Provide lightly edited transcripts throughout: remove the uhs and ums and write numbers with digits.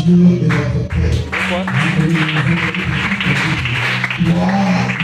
Dieu est notre Père. Toi,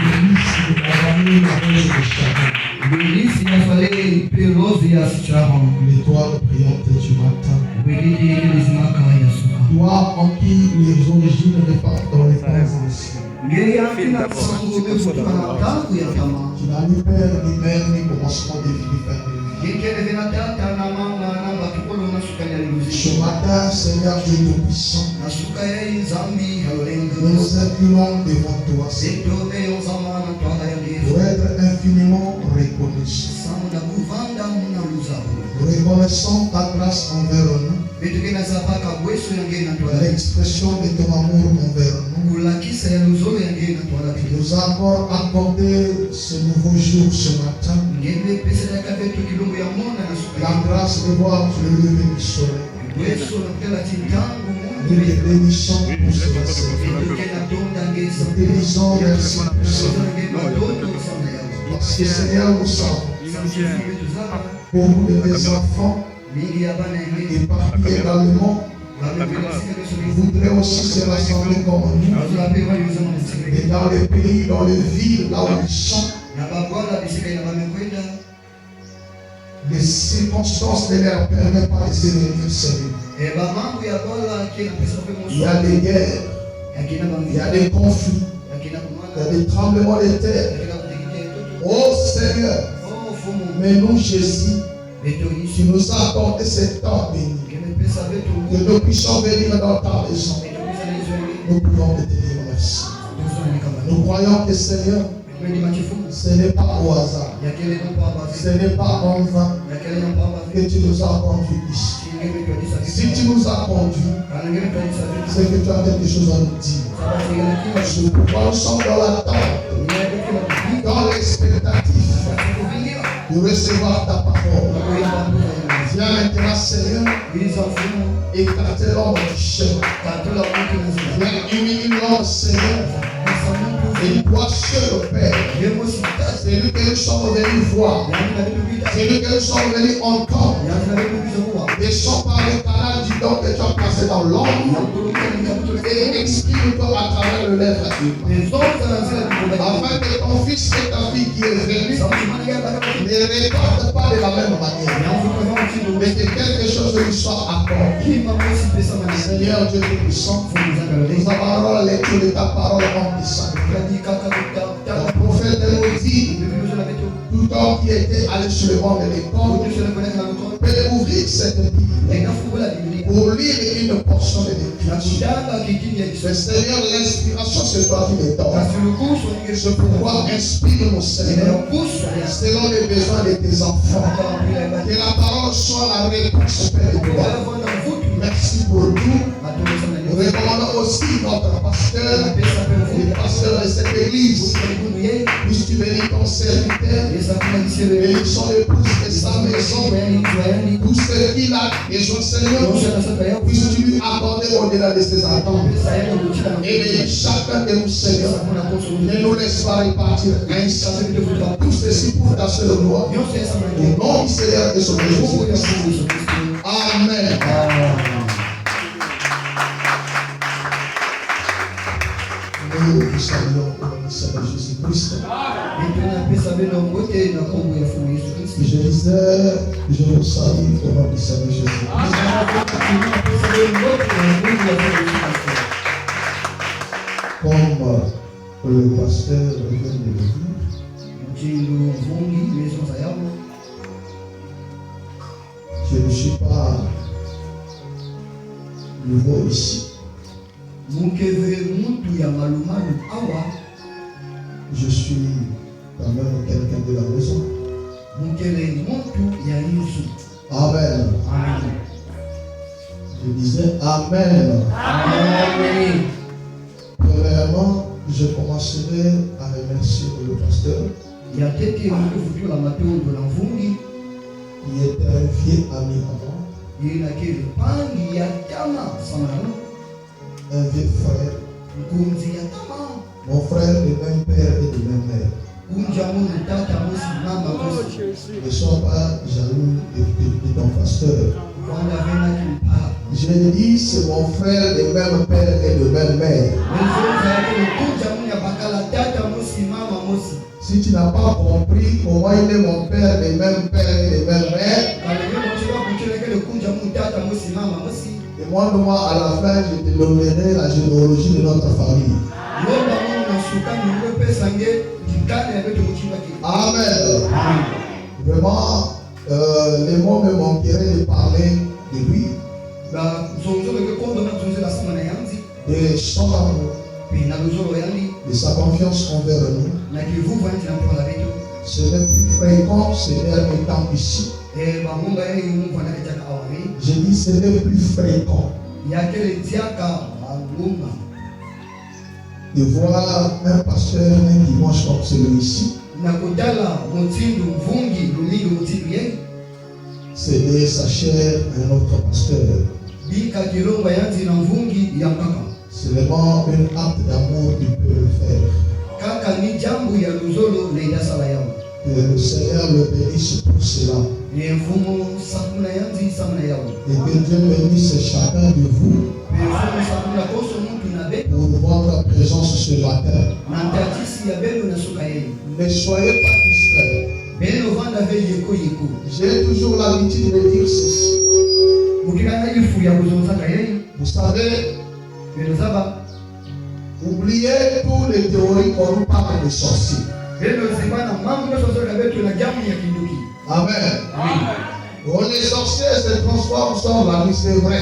Bénisse de Baramé, la rose de Sharon. Bénisse la vallée pérouse ya Sharon. Mais toi, le priante du matin. Bénisse l'ismaka ya Suka. Toi, en qui les origines repartent dans les temps anciens. Ngeri akina sangu mefutana tangu ya kama. Tu n'as ni père, ni mère, ni commencement de vie, ni fin de vie. Ngekele vena tata na mama na bakikolo na suka ya luzi. Ce matin, Seigneur Dieu Tout-Puissant, Na suka ya zambi halenga. nous inclinons devant toi, Seigneur, Seto be ozamana twala ya pour être infiniment reconnaissant. Samu na kuvanda muna luzabu. Reconnaissant ta grâce envers nous, Betukena zapaka bweso ya ngena twala. l'expression de ton amour envers nous. Kulakisa ya luzolo ya ngena twala. Nous a encore accordé ce nouveau jour ce matin, Ngebe pesa ya kabetu kilungu ya mona na suka. la grâce de voir le lever du soleil. Bweso na kela tintangu Nous mungu. te bénissons pour cela, Seigneur. Betukena tonda ngesa. Nous te disons merci pour cela. Parce que Seigneur, nous savons, beaucoup de tes enfants éparpillés dans le monde voudraient aussi se rassembler comme nous. Et dans les pays, dans les villes, là où ils sont, les circonstances ne leur permettent pas de se réunir seuls. Il y a des guerres, il y a des conflits, il y a des tremblements de terre. Oh Seigneur, mais nous, Jésus, tu nous as accordé ce temps béni, que nous puissions venir dans ta maison. Nous pouvons te dire merci. Nous croyons que Seigneur, ce n'est pas au hasard, ce n'est pas en vain que tu nous as conduits ici. Si tu nous as conduits, c'est que tu as quelque chose à nous dire. C'est pourquoi nous sommes dans l'attente, dans l'expectative de recevoir ta parole. Viens maintenant, Seigneur, écarter l'ombre du chemin. Viens humilier l'homme, Seigneur. Et toi seul, Père, c'est lui que nous sommes venus voir, c'est lui que nous sommes venus entendre. Descends par le canal du don que tu as placé dans l'homme et exprime-toi à travers le lèvre humain. Afin que ton fils et ta fille qui est venu ne répondent pas de la même manière, mais que quelque chose lui soit accordé. Seigneur Dieu Tout-Puissant, nous avons la lecture de ta parole en puissant. Ton prophète nous dit, tout homme qui était allé sur le banc de l'école peut ouvrir cette Bible pour lire une portion de l'écriture. Mais Seigneur, l'inspiration c'est toi qui me donnes. C'est pourquoi inspire-nous, Seigneur, selon les besoins de tes enfants. Que la parole soit la réponse, Père de toi. Merci pour tout. Nous recommandons aussi notre pasteur, le pasteur de cette église. Puisses-tu bénir ton serviteur, bénissons l'épouse de sa maison, tout ce qu'il a besoin, Seigneur, puisses-tu lui accorder au-delà de ses attentes. Et bénis chacun de nous, Seigneur. Ne nous laisse pas repartir ainsi. Tout ceci pour ta seule gloire. Au nom du Seigneur et son Jésus. Amen. Nous saluons le Seigneur Jésus-Christ. Je disais, je vous salue au nom du Seigneur Jésus-Christ. Comme le pasteur vient de le dire, je ne suis pas nouveau ici. Je suis quand même quelqu'un de la maison. Amen. Je disais Amen. Amen. Premièrement, je commencerai à remercier le pasteur qui était un vieux ami avant, un vieux frère, mon frère de même père et de même mère. Ne sois pas jaloux de ton pasteur. Je J'ai dit, c'est mon frère de même père et de même mère. Si tu n'as pas compris comment il est mon père de même père et de même mère, demande-moi à la fin, je te donnerai la généalogie de notre famille. Amen. Vraiment, les mots me manqueraient de parler de lui, de son amour, de sa confiance envers nous. Ce n'est plus fréquent ces derniers temps ici. Je dis ce n'est plus fréquent de voir un pasteur un dimanche comme celui-ci. Céder sa chair à un autre pasteur. C'est vraiment un acte d'amour qui peut le faire. Que le Seigneur le bénisse pour cela. Et que Dieu bénisse chacun de vous pour votre présence ce matin. Ne soyez pas distraits. J'ai toujours l'habitude de dire ceci. Vous savez, oubliez tous les théories qu'on nous parle de sorciers. Amen. Oh, les sorciers se transforment sans la nuit, c'est vrai.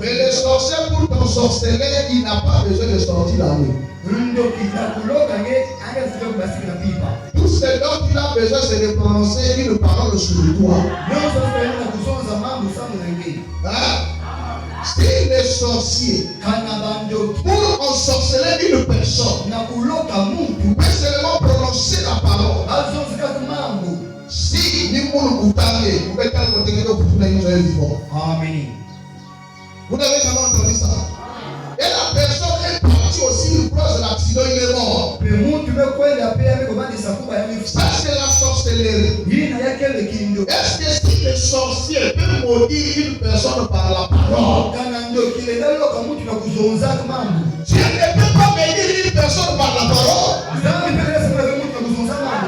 Mais les sorciers, pour t'ensorceler, il n'a pas besoin de sortir la nuit. Tout ce dont il a besoin, c'est de prononcer une parole sur toi. Si les sorciers, pour ensorceler une personne, vous pouvez seulement prononcer la parole. Si nous vous parlez, vous pouvez calculer que vous êtes vivant. Amen. Vous n'avez jamais entendu ça. Et la personne est partie aussi, une cause de l'accident, il est mort. Ça, c'est la sorcellerie. Est-ce que si les sorciers peuvent maudire une personne par la parole, je ne peux pas bénir une personne par la parole?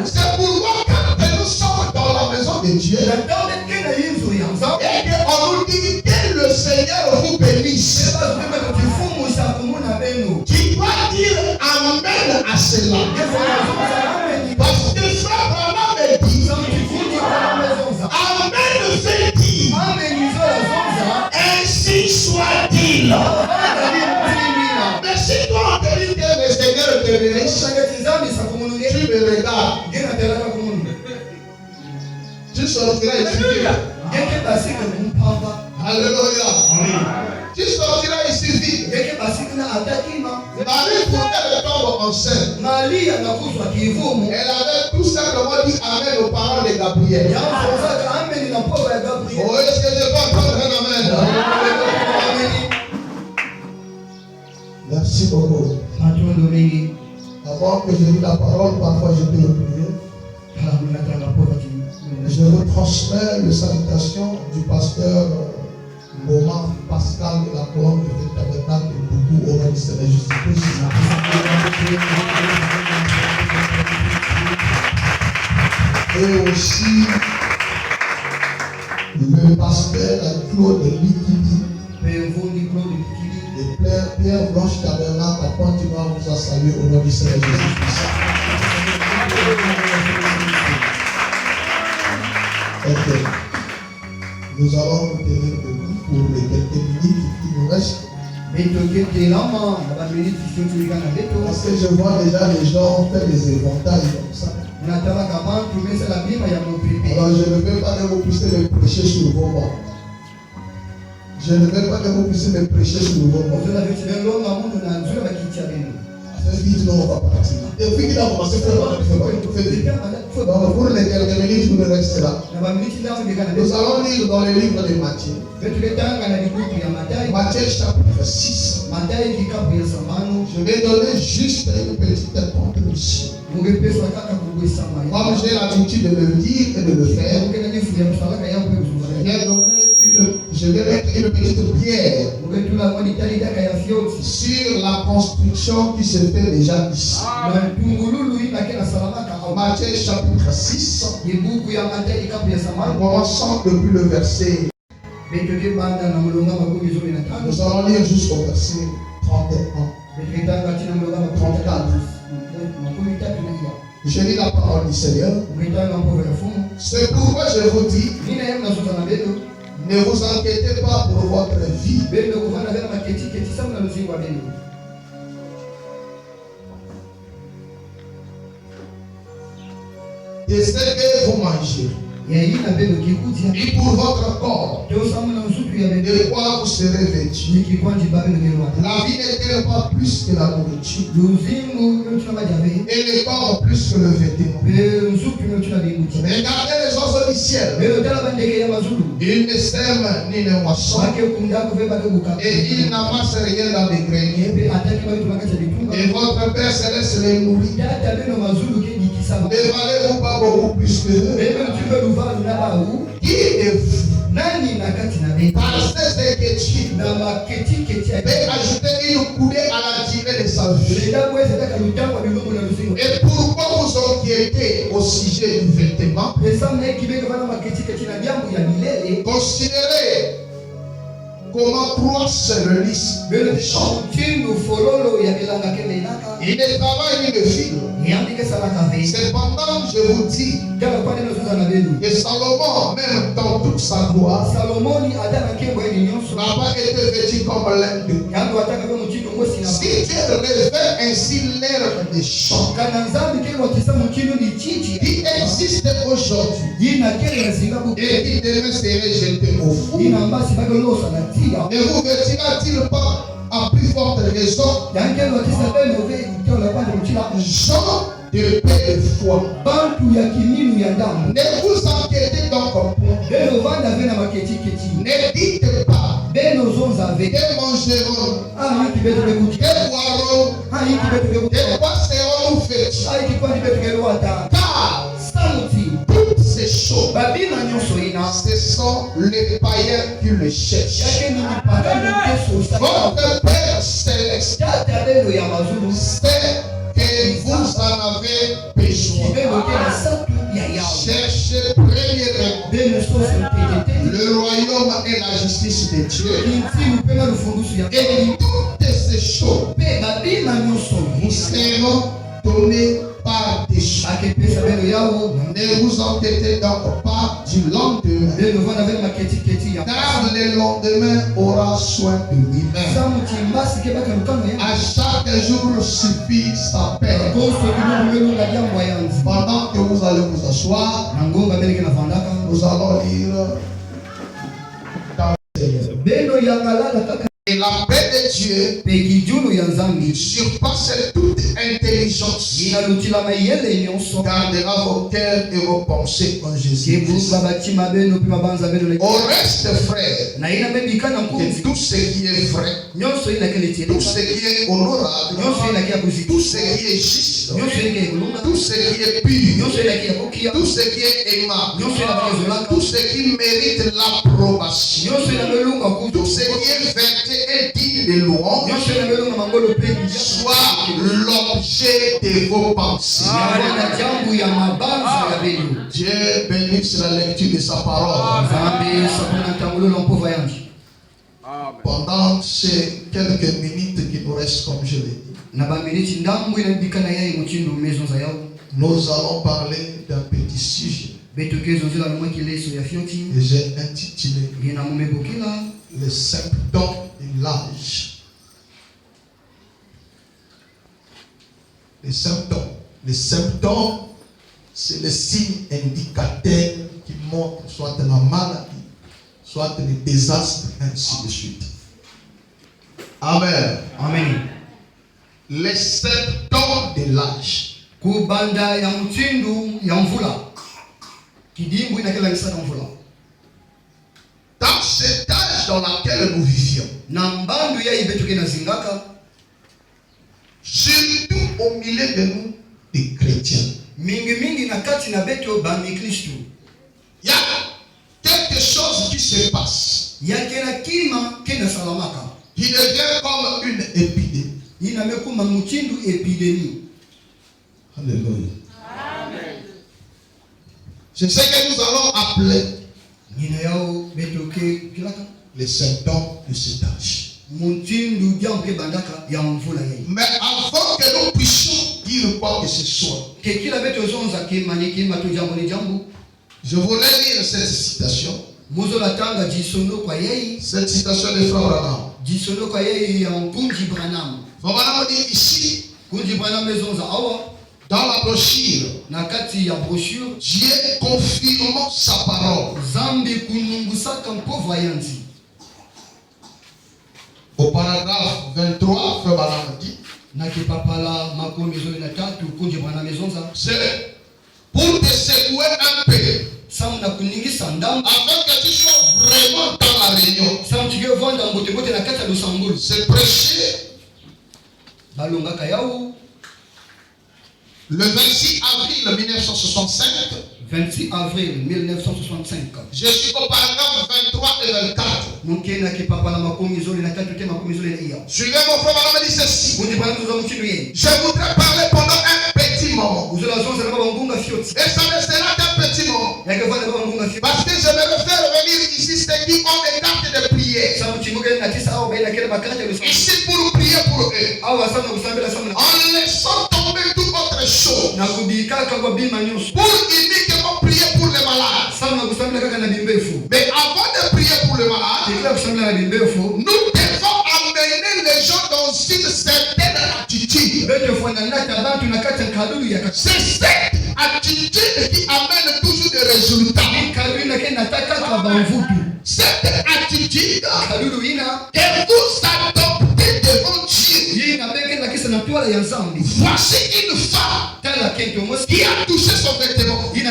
C'est pourquoi quand nous sommes dans la maison de Dieu et qu'on nous dit que le Seigneur vous bénisse, tu dois dire Amen à cela. Parce que frère Branham me dit Amen fait dire ainsi soit-il. Mais si toi on te dit que le Seigneur te bénisse, tu me regardes, tu sortiras ici. Alléluia. Tu sortiras ici vite. Marie, pour qu'elle tombe enceinte, elle avait tout simplement dit Amen aux paroles de Gabriel. Oh, est-ce que je peux entendre un Amen? Merci beaucoup. Avant que je dise la parole, parfois je peux oublier. Je vous transmets les salutations du pasteur Boma Pascal de la colonne du tabernacle de Boubou au nom du Seigneur Jésus-Christ. Et aussi le pasteur Claude Likidi de Pierre Blanche Tabernacle à Pointe-Noire vous a salué au nom du Seigneur Jésus-Christ. Ok. Nous allons nous tenir debout pour les quelques minutes qui nous restent. Parce que je vois déjà les gens faire des éventails comme ça. Alors je ne veux pas que vous puissiez me prêcher sur vos bancs. Je ne veux pas que vous puissiez me prêcher sur vos bancs. Vite, non, on va partir. Et puis il a commencé à faire. Donc pour les quelques minutes, vous restez là. Nous allons lire dans le livre de Matthieu. Matthieu chapitre 6. Je vais donner juste une petite contribution. Comme j'ai l'habitude de le dire et de le faire, je vais donner introduction qui se fait déjà ici. Matthieu chapitre 6. Commençons depuis le verset. Nous allons lire jusqu'au verset 31. 34. Je lis la parole du Seigneur. C'est pourquoi je vous dis, ne vous inquiétez pas pour votre vie. De ce que vous mangez. Et pour votre corps, de quoi vous serez vêtus. La vie n'est-elle pas plus que la nourriture, et le corps plus que le vêtement. Regardez les oiseaux du ciel. Ils ne sèment ni ne moissonnent, et ils n'amassent rien dans les greniers. Et votre Père Céleste les nourrit. Ne valez-vous pas beaucoup plus que eux? Qui est vous? Par ces inquiétudes, peut ajouter une coudée à la durée de sa vie. Et pourquoi vous inquiétez au sujet du vêtement? Considérez comment croissent le lys de champ. Il ne travaille ni ne file. Cependant, je vous dis que Salomon, même dans toute sa gloire, n'a pas été vêtu comme l'un d'eux. Si Dieu revêt ainsi l'herbe des champs, qui existe aujourd'hui, et qui demain serait jeté au fou, ne vous vêtira-t-il pas à plus forte raison? Jean de paix de foi. Ne vous inquiétez donc point. Ne dites pas que mangerons, que boirons, de quoi serons-nous vêtus? Car toutes ces choses, ce sont les païens qui le cherchent. Votre Père Céleste sait que vous en avez besoin. Cherchez premièrement le royaume et la justice de Dieu, et toutes ces choses vous seront données par des choses. Ne vous inquiétez donc pas du lendemain, car le lendemain aura soin de lui-même. À chaque jour suffit sa peine. Pendant que vous allez vous asseoir, nous allons lire dans le Seigneur. Et la paix de Dieu surpasse toute intelligence. Gardera vos cœurs et vos pensées en Jésus. Au reste, frère, que tout ce qui est vrai, tout ce qui est honorable, tout ce qui est juste, tout ce qui est pur, tout ce qui est aimable, tout ce qui mérite l'approbation, tout ce qui est vertu et digne de louange, soit l'objet de vos pensées. Dieu bénisse la lecture de sa parole. Pendant ces quelques minutes qui nous restent, comme je l'ai dit, nous allons parler d'un petit sujet que j'ai intitulé les symptômes de l'âge. Les symptômes. Les symptômes, c'est les signes indicateurs qui montrent soit la maladie, soit le désastre, ainsi de suite. Amen. Amen. Les symptômes de l'âge. Kubanda ya mtindu ya mvula. Kidimbu inakela kisaka mvula. Dans cet âge dans lequel nous vivions, surtout au milieu de nous, des chrétiens, il y a quelque chose qui se passe, qui devient comme une épidémie. inamekuma muchindu épidémie. Alléluia. C'est ce que nous allons appeler les symptômes de cet âge. Mais avant que nous puissions dire quoi que ce soit, je voulais lire cette citation. Cette citation de Frère Branham. Frère Branham dit ici, dans la brochure, Dieu confirmant sa parole. Au paragraphe 23, Frère Branham dit, c'est pour te secouer un peu, afin que tu sois vraiment dans la réunion. C'est prêcher le 26 avril 1965. 26 avril 1965. Je suis au paragraphe 23 et 24. Suivez mon frère, madame dit ceci. Je voudrais parler pendant un petit moment. Et ça ne sera qu'un petit moment. Parce que je me refais revenir ici, c'est qui ont des cartes de prière. Ici pour prier pour eux. En laissant tomber tout autre chose. Pour uniquement prier pour les malades. Mais avant de prier pour les malades, nous devons amener les gens dans une certaine attitude. C'est cette attitude qui amène toujours des résultats. Cette attitude que vous adoptez devant Dieu. Voici une femme qui a touché son vêtement et elle a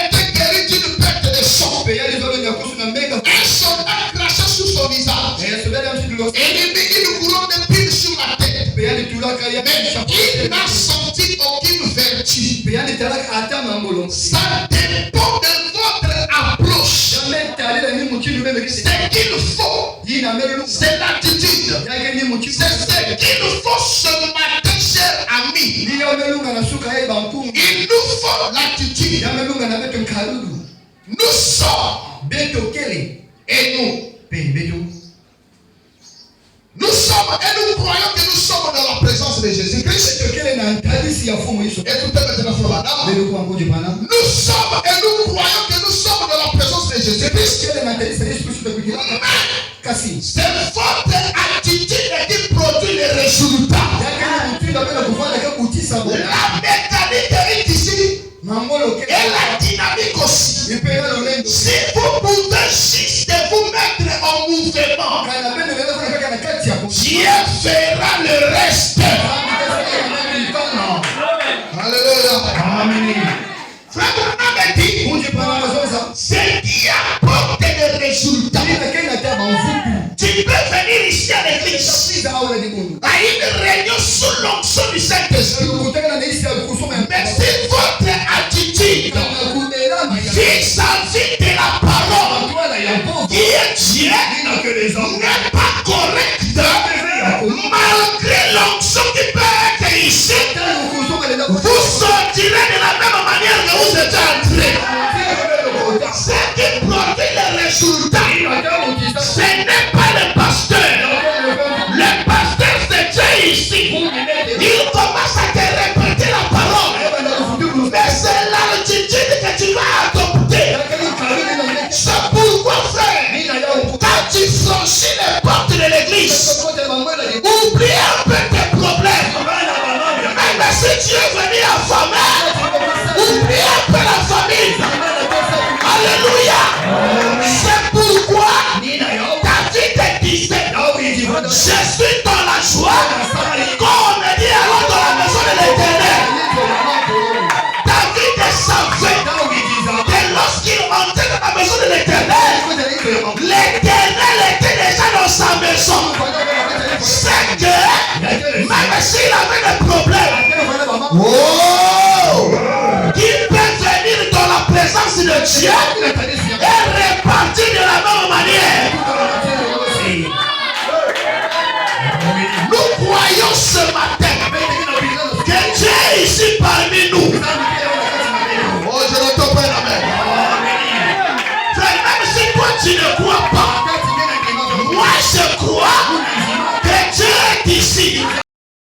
été guérie d'une perte de sang. Un soldat cracha sur son visage et il mit une couronne d'épines sur la tête. Mais il n'a senti aucune vertu. Ça dépend de votre approche. C'est qu'il faut. C'est l'attitude. C'est ce qu'il faut ce matin, cher ami. Il nous faut l'attitude. Nous sommes et nous sommes et nous croyons que nous sommes dans la présence de Jésus-Christ. Écoutez maintenant, frère Madame. Nous sommes et nous croyons que nous sommes dans la présence de Jésus-Christ. C'est votre attitude qui produit les résultats. La mécanique est ici. Et la dynamique aussi. Si vous pouvez juste vous mettre en mouvement, Dieu fera le reste. Alléluia. Frère Branham dit, ce qui apporte des résultats. Tu peux venir ici à l'église, à une réunion sous l'onction du Saint-Esprit. Mais si votre attitude vis-à-vis de la parole qui est Dieu n'est pas correcte, malgré l'onction qui peut être ici, vous sortirez de la même manière que vous êtes entrés. Ce qui produit les résultats, ce n'est pas le pasteur. Le pasteur, c'est Dieu ici. Il commence à te répéter la parole. Mais c'est l'attitude que tu vas adopter. C'est pourquoi, frère, quand tu franchis les portes de l'église, oublie un peu tes problèmes. Même si tu es venu affamé, oublie un peu la famille. Alléluia. C'est pourquoi David disait, je suis dans la joie quand on me dit alors dans la maison de l'Éternel. David savait que lorsqu'il entrait dans la maison de l'Éternel, l'Éternel était déjà dans sa maison. C'est que même s'il avait des problèmes, il peut venir dans la présence de Dieu et repartir de la même manière.